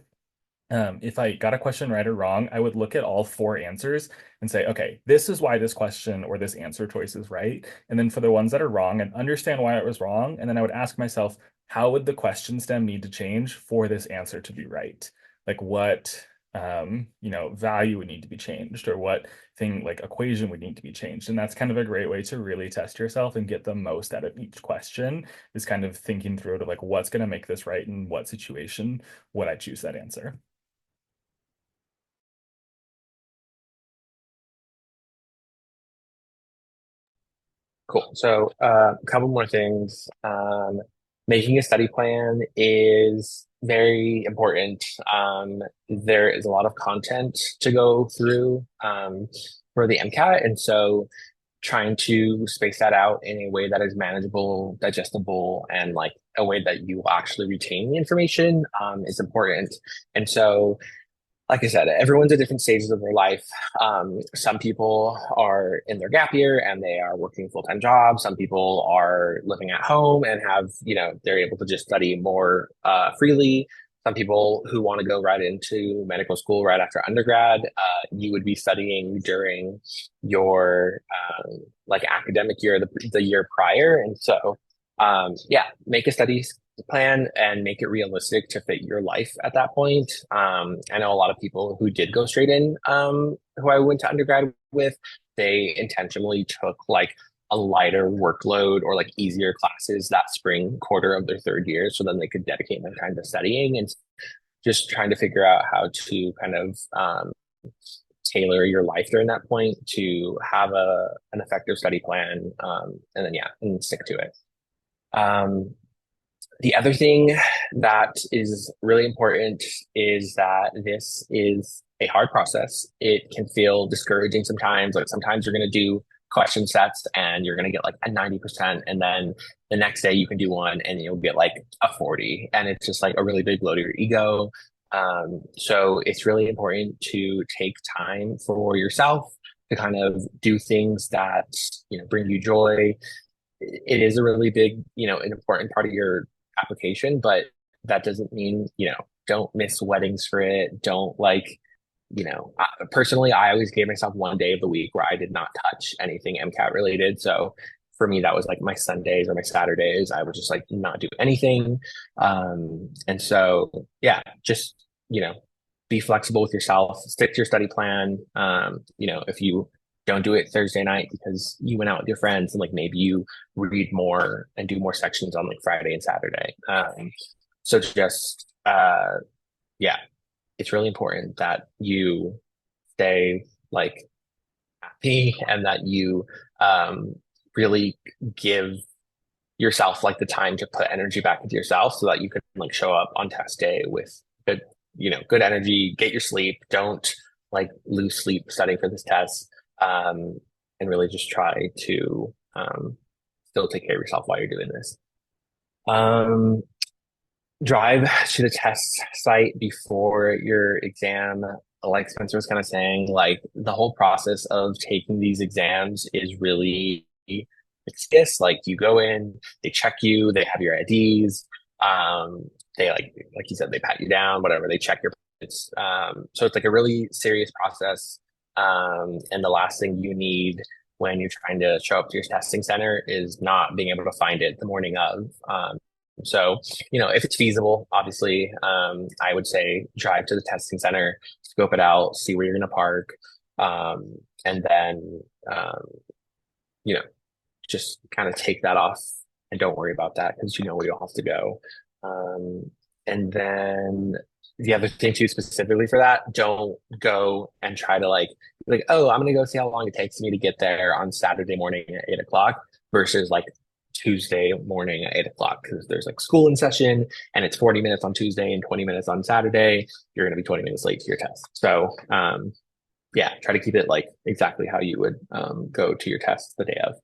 if I got a question right or wrong, I would look at all 4 answers and say, okay, this is why this question or this answer choice is right. And then for the ones that are wrong, and understand why it was wrong. And then I would ask myself, how would the question stem need to change for this answer to be right? Like what value would need to be changed, or what thing like equation would need to be changed. And that's kind of a great way to really test yourself and get the most out of each question, is kind of thinking through to like, what's going to make this right, in what situation would I choose that answer. Cool. So a couple more things. Making a study plan is very important. There is a lot of content to go through for the MCAT. And so trying to space that out in a way that is manageable, digestible, and like a way that you will actually retain the information is important. And so like I said, everyone's at different stages of their life. Some people are in their gap year and they are working full-time jobs. Some people are living at home and have, they're able to just study more freely. Some people who want to go right into medical school right after undergrad, you would be studying during your like academic year, the year prior. And so, make a study plan and make it realistic to fit your life at that point. I know a lot of people who did go straight in, who I went to undergrad with, they intentionally took like a lighter workload or like easier classes that spring quarter of their third year, so then they could dedicate more time to studying and just trying to figure out how to kind of tailor your life during that point to have an effective study plan, and then and stick to it. The other thing that is really important is that this is a hard process. It can feel discouraging sometimes. Like sometimes you're going to do question sets and you're going to get like a 90%. And then the next day you can do one and you'll get like a 40. And it's just like a really big blow to your ego. So it's really important to take time for yourself to kind of do things that, bring you joy. It is a really big, an important part of your application, but that doesn't mean, don't miss weddings for it. Don't personally, I always gave myself one day of the week where I did not touch anything MCAT related. So for me, that was like my Sundays or my Saturdays. I would just like not do anything. And so, just, be flexible with yourself, stick to your study plan. If you don't do it Thursday night because you went out with your friends and like maybe you read more and do more sections on like Friday and Saturday. So just, it's really important that you stay like happy and that you really give yourself like the time to put energy back into yourself so that you can like show up on test day with good energy, get your sleep, don't like lose sleep studying for this test, and really just try to still take care of yourself while you're doing this. Drive to the test site before your exam. Like Spencer was kind of saying, like the whole process of taking these exams is really it's like you go in, they check you, they have your IDs, they like you said, they pat you down, whatever, they check your points. So it's like a really serious process. And the last thing you need when you're trying to show up to your testing center is not being able to find it the morning of. So, if it's feasible, obviously, I would say drive to the testing center, scope it out, see where you're going to park, and then, just kind of take that off and don't worry about that because you know where you'll have to go. And then the other thing too, specifically for that, don't go and try to like, oh, I'm going to go see how long it takes me to get there on Saturday morning at 8 o'clock versus like Tuesday morning at 8 o'clock because there's like school in session and it's 40 minutes on Tuesday and 20 minutes on Saturday. You're going to be 20 minutes late to your test. So, try to keep it like exactly how you would go to your test the day of.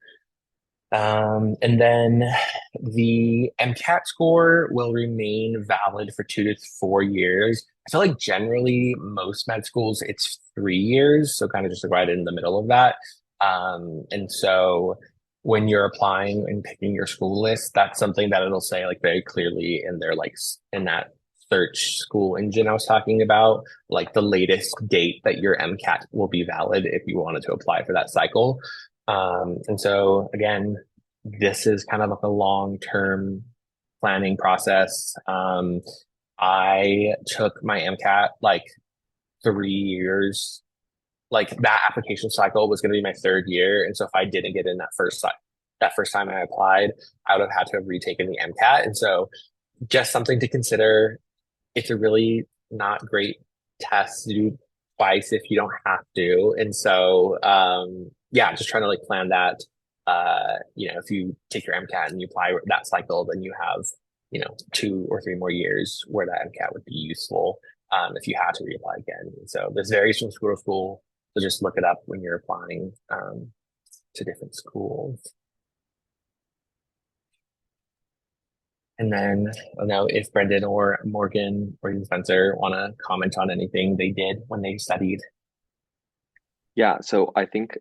And then the MCAT score will remain valid for 2 to 4 years. I feel like generally most med schools, it's 3 years. So kind of just right in the middle of that. And so when you're applying and picking your school list, that's something that it'll say like very clearly in their like in that search school engine I was talking about, like the latest date that your MCAT will be valid if you wanted to apply for that cycle. And so again, this is kind of like a long-term planning process. I took my MCAT like 3 years, like that application cycle was going to be my third year. And so if I didn't get in that first time I applied, I would have had to have retaken the MCAT. And so just something to consider. It's a really not great test to do twice if you don't have to. And so, just trying to like plan that. If you take your MCAT and you apply that cycle, then you have, 2 or 3 more years where that MCAT would be useful if you had to reapply again. And so this varies from school to school. So just look it up when you're applying to different schools. And then I don't know if Brendan or Morgan or even Spencer want to comment on anything they did when they studied. Yeah, so I think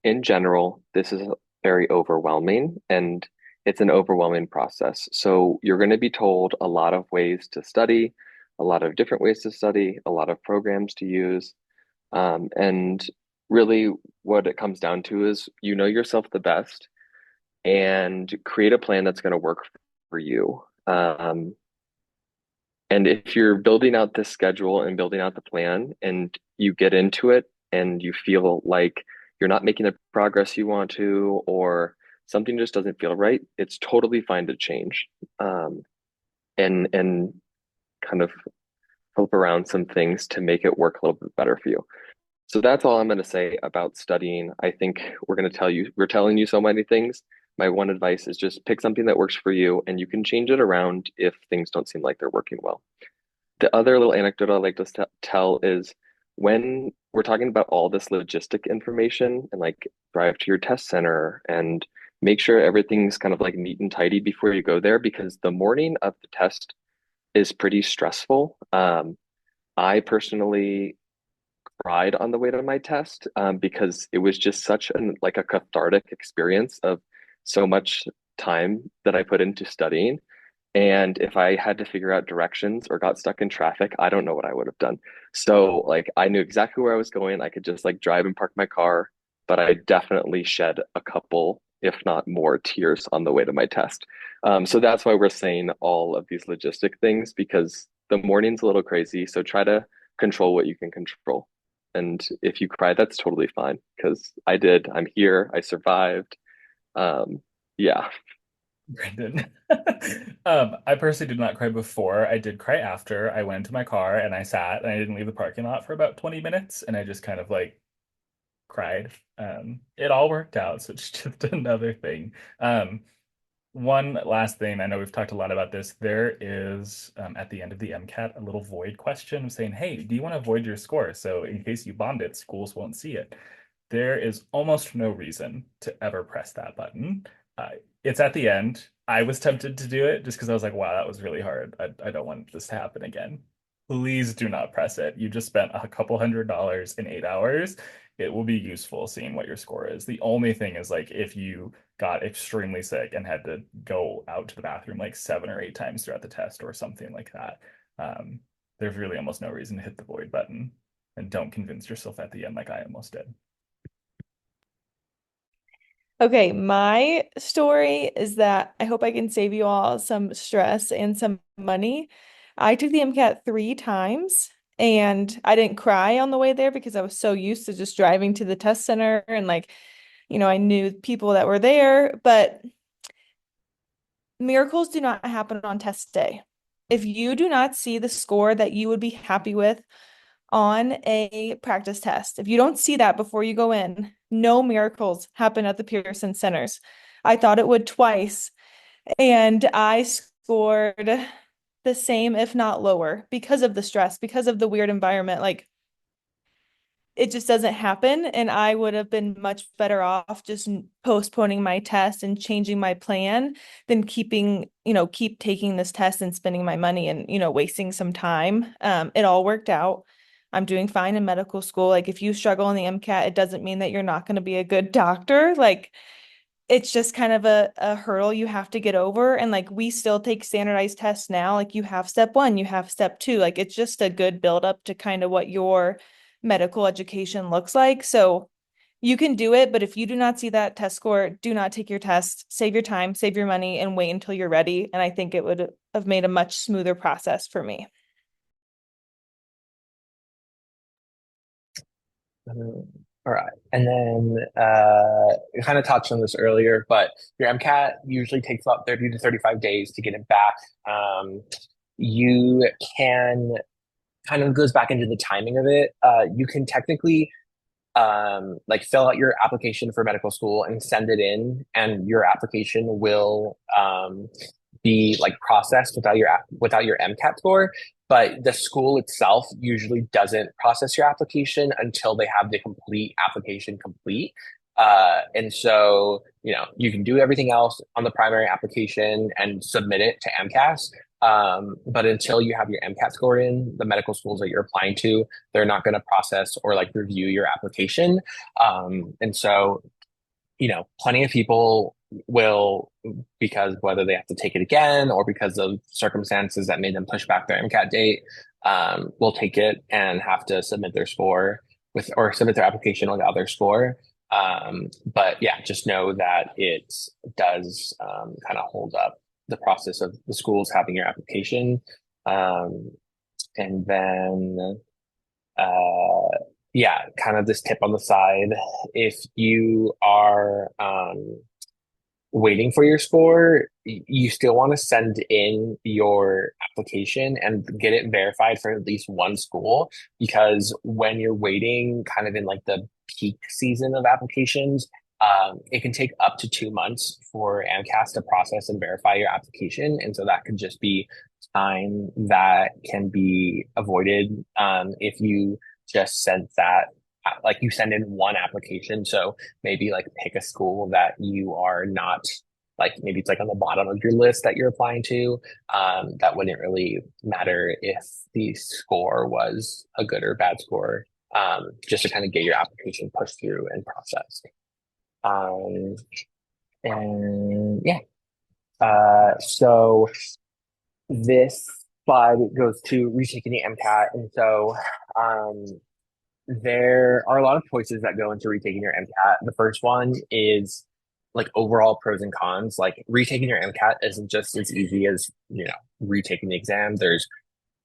in general, this is very overwhelming and it's an overwhelming process. So you're going to be told a lot of ways to study, a lot of different ways to study, a lot of programs to use. And really what it comes down to is you know yourself the best and create a plan that's going to work for you. Um, and if you're building out this schedule and building out the plan and you get into it and you feel like you're not making the progress you want to, or something just doesn't feel right, it's totally fine to change. And kind of flip around some things to make it work a little bit better for you. So that's all I'm going to say about studying. I think we're telling you so many things. My one advice is just pick something that works for you, and you can change it around if things don't seem like they're working well. The other little anecdote I like to tell is when we're talking about all this logistic information and like drive to your test center and make sure everything's kind of like neat and tidy before you go there, because the morning of the test is pretty stressful. I personally cried on the way to my test because it was just such a cathartic experience of so much time that I put into studying. And if I had to figure out directions or got stuck in traffic, I don't know what I would have done. So like I knew exactly where I was going. I could just like drive and park my car, but I definitely shed a couple, if not more, tears on the way to my test. So that's why we're saying all of these logistic things, because the morning's a little crazy. So try to control what you can control. And if you cry, that's totally fine because I did. I'm here. I survived. Yeah. Brandon. I personally did not cry before. I did cry after. I went into my car and I sat and I didn't leave the parking lot for about 20 minutes and I just kind of like cried. It all worked out, so it's just another thing. One last thing, I know we've talked a lot about this. There is at the end of the MCAT a little void question saying, hey, do you want to void your score? So in case you bombed it, schools won't see it. There is almost no reason to ever press that button. It's at the end. I was tempted to do it just because I was like, wow, that was really hard. I don't want this to happen again. Please do not press it. You just spent a couple $100 in 8 hours. It will be useful seeing what your score is. The only thing is like if you got extremely sick and had to go out to the bathroom like 7 or 8 times throughout the test or something like that, there's really almost no reason to hit the void button. And don't convince yourself at the end like I almost did. Okay, my story is that I hope I can save you all some stress and some money. I took the MCAT 3 times and I didn't cry on the way there because I was so used to just driving to the test center and like, I knew people that were there, but miracles do not happen on test day. If you do not see the score that you would be happy with on a practice test, if you don't see that before you go in, no miracles happen at the Pearson centers. I thought it would twice, and I scored the same, if not lower, because of the stress, because of the weird environment. Like, it just doesn't happen. And I would have been much better off just postponing my test and changing my plan than keep taking this test and spending my money and, wasting some time. It all worked out. I'm doing fine in medical school. Like if you struggle in the MCAT, it doesn't mean that you're not going to be a good doctor. Like it's just kind of a hurdle you have to get over. And like we still take standardized tests now. Like you have step 1, you have step 2. Like it's just a good build up to kind of what your medical education looks like. So you can do it, but if you do not see that test score, do not take your test. Save your time, save your money, and wait until you're ready. And I think it would have made a much smoother process for me. All right. And then you kind of touched on this earlier, but your MCAT usually takes about 30 to 35 days to get it back. You can kind of goes back into the timing of it. You can technically like fill out your application for medical school and send it in, and your application will be like processed without your MCAT score. But the school itself usually doesn't process your application until they have the complete application complete. And so, you can do everything else on the primary application and submit it to MCAS. But until you have your MCAT score in, the medical schools that you're applying to, they're not going to process or like review your application. And so, plenty of people will, because whether they have to take it again or because of circumstances that made them push back their MCAT date, will take it and have to submit their score or submit their application without their score. But yeah, just know that it does kind of hold up the process of the schools having your application. And then, yeah, kind of this tip on the side. If you are waiting for your score, you still want to send in your application and get it verified for at least one school, because when you're waiting kind of in like the peak season of applications, it can take up to 2 months for AMCAS to process and verify your application. And so that could just be time that can be avoided if you just send that, like you send in one application. So maybe like pick a school that you are not, like maybe it's like on the bottom of your list that you're applying to. That wouldn't really matter if the score was a good or bad score, just to kind of get your application pushed through and processed. And yeah, so this slide goes to retaking the MCAT. And so there are a lot of choices that go into retaking your MCAT. The first one is like overall pros and cons. Like retaking your MCAT isn't just as easy as, retaking the exam. There's,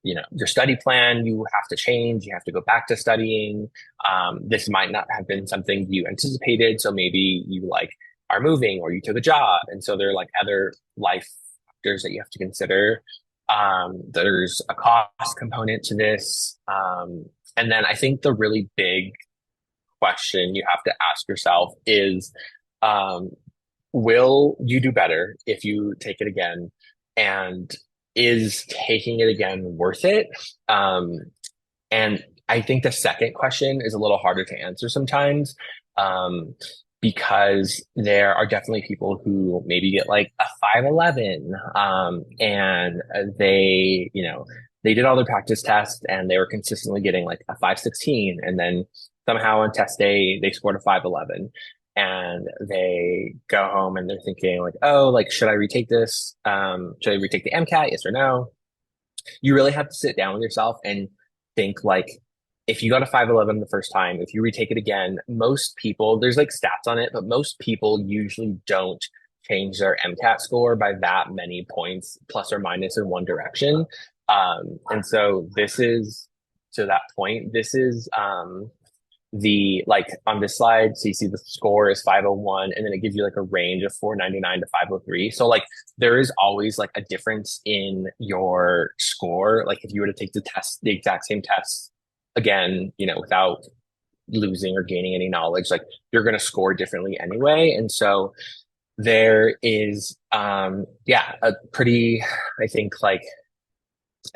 your study plan you have to change. You have to go back to studying. This might not have been something you anticipated. So maybe you like are moving or you took a job. And so there are like other life factors that you have to consider. There's a cost component to this. And then I think the really big question you have to ask yourself is, will you do better if you take it again? And is taking it again worth it? And I think the second question is a little harder to answer sometimes, because there are definitely people who maybe get like a 511, and they, they did all their practice tests and they were consistently getting like a 516. And then somehow on test day, they scored a 511 and they go home and they're thinking like, oh, like, should I retake this? Should I retake the MCAT? Yes or no? You really have to sit down with yourself and think like, if you got a 511 the first time, if you retake it again, most people, there's like stats on it, but most people usually don't change their MCAT score by that many points, plus or minus in one direction. And so this is, to that point, this is the, like on this slide, so you see the score is 501, and then it gives you like a range of 499 to 503. So like there is always like a difference in your score. Like if you were to take the test, the exact same test again, without losing or gaining any knowledge, like you're going to score differently anyway. And so there is, a pretty, I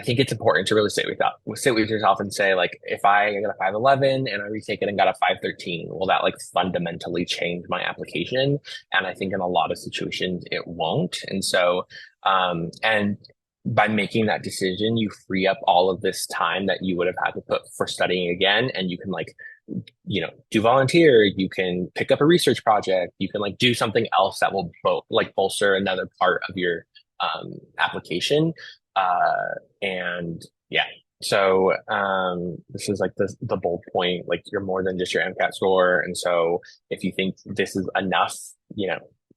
think it's important to really sit with yourself and say, like, if I got a 511 and I retake it and got a 513, will that like fundamentally change my application? And I think in a lot of situations it won't. And so, and by making that decision, you free up all of this time that you would have had to put for studying again. And you can like, do volunteer, you can pick up a research project, you can like do something else that will bolster another part of your application. And yeah, so this is like the bold point, like you're more than just your MCAT score. And so if you think this is enough,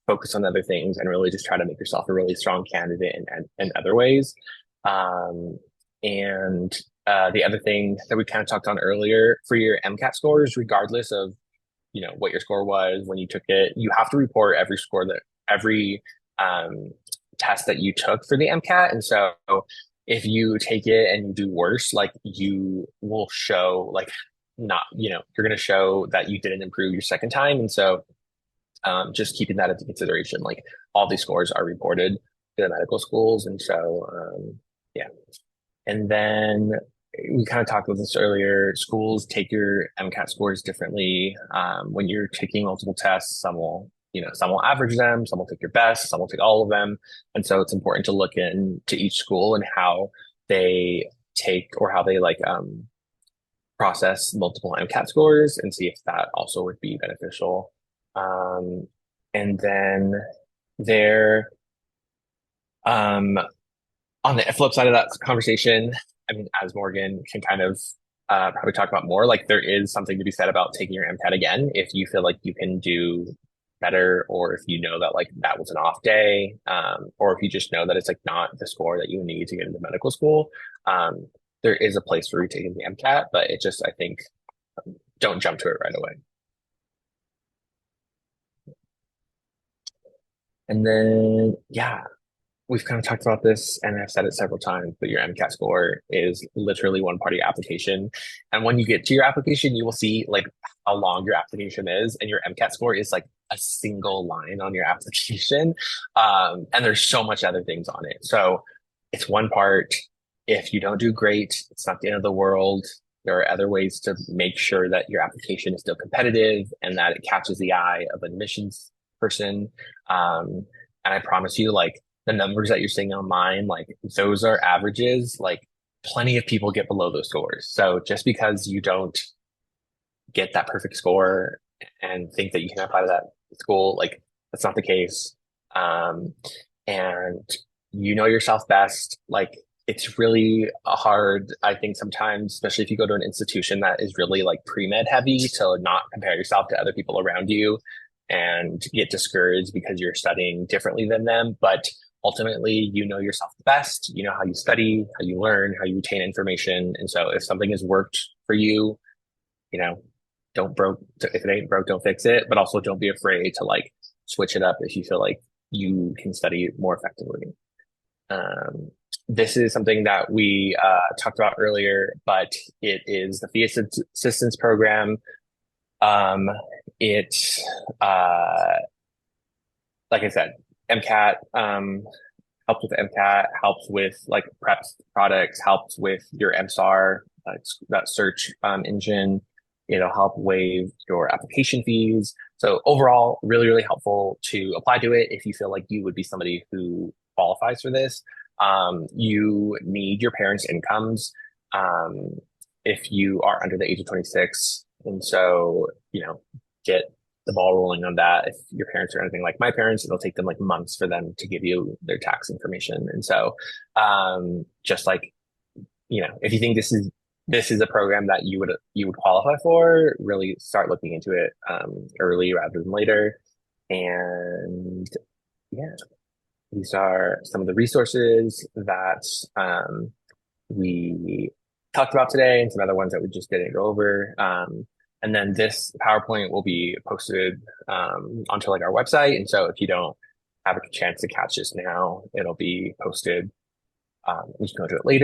focus on other things and really just try to make yourself a really strong candidate in other ways. And the other thing that we kind of talked on earlier, for your MCAT scores, regardless of, what your score was when you took it, you have to report every test that you took for the MCAT. And so if you take it and you do worse, like you will show like not, you're going to show that you didn't improve your second time. And so just keeping that into consideration, like all these scores are reported to the medical schools. And so, yeah. And then we kind of talked about this earlier. Schools take your MCAT scores differently. When you're taking multiple tests, some will average them, some will take your best, some will take all of them. And so it's important to look into each school and how they take or how they process multiple MCAT scores and see if that also would be beneficial. And then there, on the flip side of that conversation, I mean, as Morgan can kind of probably talk about more, like there is something to be said about taking your MCAT again if you feel like you can do better, or if you know that like that was an off day, or if you just know that it's like not the score that you need to get into medical school, there is a place for retaking the MCAT, but it just, I think, don't jump to it right away. And then, yeah, we've kind of talked about this and I've said it several times, but your MCAT score is literally one part of your application. And when you get to your application, you will see like how long your application is, and your MCAT score is like a single line on your application. And there's so much other things on it. So it's one part. If you don't do great, it's not the end of the world. There are other ways to make sure that your application is still competitive and that it catches the eye of an admissions person. And I promise you, like, the numbers that you're seeing online, like those are averages. Like plenty of people get below those scores. So just because you don't get that perfect score and think that you can apply to that school, like that's not the case. And you know yourself best. Like it's really hard, I think sometimes, especially if you go to an institution that is really like pre-med heavy, to not compare yourself to other people around you and get discouraged because you're studying differently than them. But ultimately, you know yourself the best. You know how you study, how you learn, how you retain information. And so if something has worked for you, you know, if it ain't broke, don't fix it. But also don't be afraid to like switch it up if you feel like you can study more effectively. This is something that we talked about earlier, but it is the fee assistance program. It's like I said, MCAT helps with MCAT, helps with like prep products, helps with your MSAR, that search engine. It'll help waive your application fees. So overall, really, really helpful to apply to it if you feel like you would be somebody who qualifies for this. You need your parents' incomes if you are under the age of 26. And so, you know, get the ball rolling on that. If your parents are anything like my parents, it'll take them like months for them to give you their tax information. And so, just like, you know, if you think this is a program that you would qualify for, really start looking into it early rather than later. And yeah, these are some of the resources that we talked about today, and some other ones that we just didn't go over. And then this PowerPoint will be posted onto like our website. And so if you don't have a chance to catch this now, it'll be posted. You can go to it later.